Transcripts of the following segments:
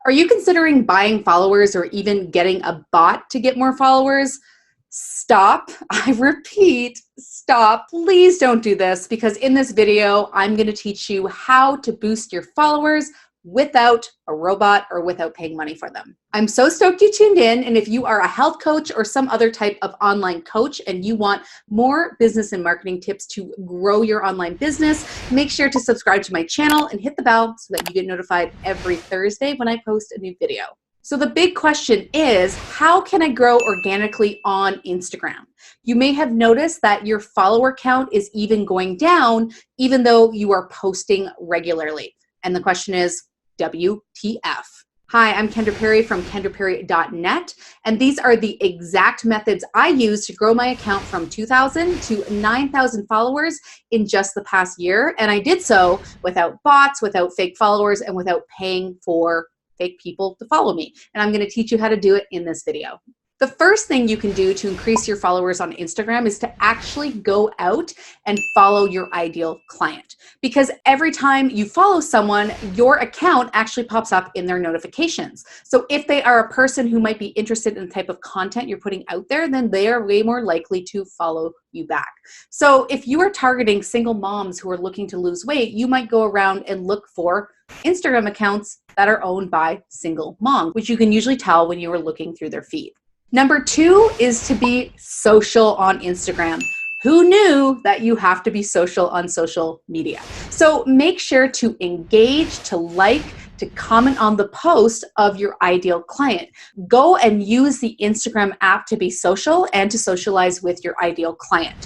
Are you considering buying followers or even getting a bot to get more followers? Stop. I repeat, stop. Please don't do this, because in this video, I'm going to teach you how to boost your followers without a robot or without paying money for them. I'm so stoked you tuned in. And if you are a health coach or some other type of online coach and you want more business and marketing tips to grow your online business, make sure to subscribe to my channel and hit the bell so that you get notified every Thursday when I post a new video. So the big question is, how can I grow organically on Instagram? You may have noticed that your follower count is even going down, even though you are posting regularly. And the question is, WTF? Hi, I'm Kendra Perry from kendraperry.net, and these are the exact methods I use to grow my account from 2,000 to 9,000 followers in just the past year. And I did so without bots, without fake followers, and without paying for fake people to follow me. And I'm going to teach you how to do it in this video. The first thing you can do to increase your followers on Instagram is to actually go out and follow your ideal client. Because every time you follow someone, your account actually pops up in their notifications. So if they are a person who might be interested in the type of content you're putting out there, then they are way more likely to follow you back. So if you are targeting single moms who are looking to lose weight, you might go around and look for Instagram accounts that are owned by single moms, which you can usually tell when you are looking through their feed. Number 2 is to be social on Instagram. Who knew that you have to be social on social media? So make sure to engage, to like, to comment on the post of your ideal client. Go and use the Instagram app to be social and to socialize with your ideal client.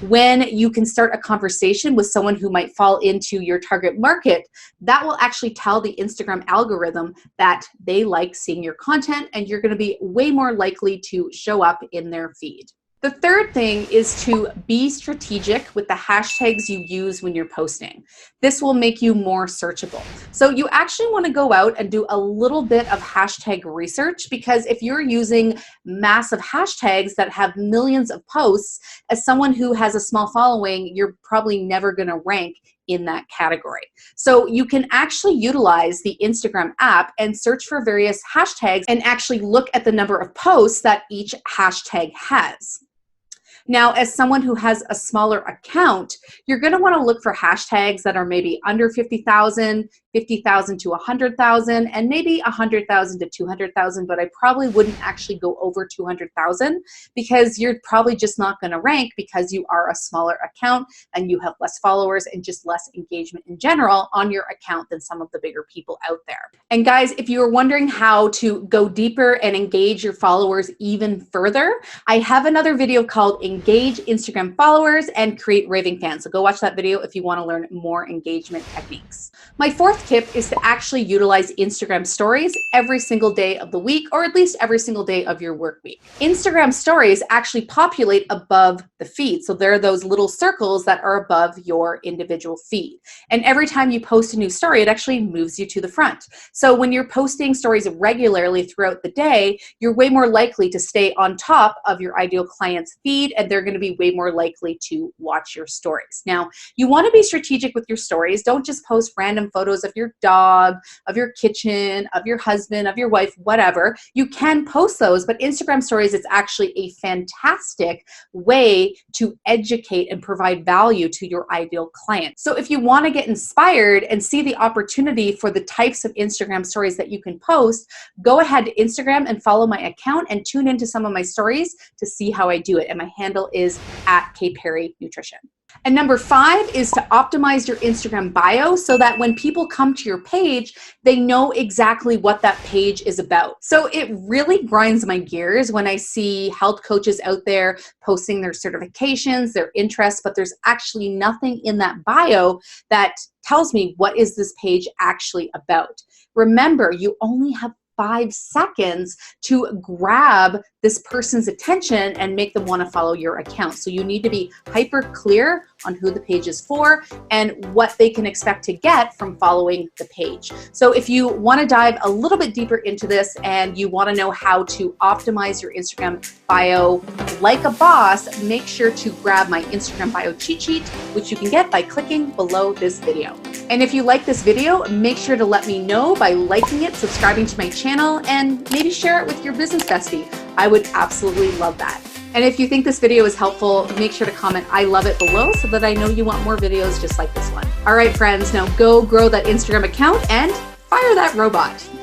When you can start a conversation with someone who might fall into your target market, that will actually tell the Instagram algorithm that they like seeing your content, and you're going to be way more likely to show up in their feed. The third thing is to be strategic with the hashtags you use when you're posting. This will make you more searchable. So you actually want to go out and do a little bit of hashtag research, because if you're using massive hashtags that have millions of posts, as someone who has a small following, you're probably never going to rank in that category. So you can actually utilize the Instagram app and search for various hashtags and actually look at the number of posts that each hashtag has. Now, as someone who has a smaller account, you're going to want to look for hashtags that are maybe under 50,000, 50,000 to 100,000, and maybe 100,000 to 200,000, but I probably wouldn't actually go over 200,000, because you're probably just not going to rank because you are a smaller account and you have less followers and just less engagement in general on your account than some of the bigger people out there. And guys, if you are wondering how to go deeper and engage your followers even further, I have another video called Engage Instagram Followers and Create Raving Fans. So go watch that video if you want to learn more engagement techniques. My fourth tip is to actually utilize Instagram stories every single day of the week, or at least every single day of your work week. Instagram stories actually populate above the feed. So there are those little circles that are above your individual feed. And every time you post a new story, it actually moves you to the front. So when you're posting stories regularly throughout the day, you're way more likely to stay on top of your ideal client's feed, and they're going to be way more likely to watch your stories. Now, you want to be strategic with your stories. Don't just post random photos of your dog, of your kitchen, of your husband, of your wife, whatever. You can post those, but Instagram stories is actually a fantastic way to educate and provide value to your ideal client. So if you want to get inspired and see the opportunity for the types of Instagram stories that you can post, go ahead to Instagram and follow my account and tune into some of my stories to see how I do it. And my handle is @KPerryNutrition. And number 5 is to optimize your Instagram bio so that when people come to your page, they know exactly what that page is about. So it really grinds my gears when I see health coaches out there posting their certifications, their interests, but there's actually nothing in that bio that tells me what is this page actually about. Remember, you only have 5 seconds to grab this person's attention and make them want to follow your account. So you need to be hyper clear on who the page is for and what they can expect to get from following the page. So if you want to dive a little bit deeper into this and you want to know how to optimize your Instagram bio like a boss, make sure to grab my Instagram bio cheat sheet, which you can get by clicking below this video. And if you like this video, make sure to let me know by liking it, subscribing to my channel, and maybe share it with your business bestie. I would absolutely love that. And if you think this video is helpful, make sure to comment "I love it" below so that I know you want more videos just like this one. All right, friends, now go grow that Instagram account and fire that robot.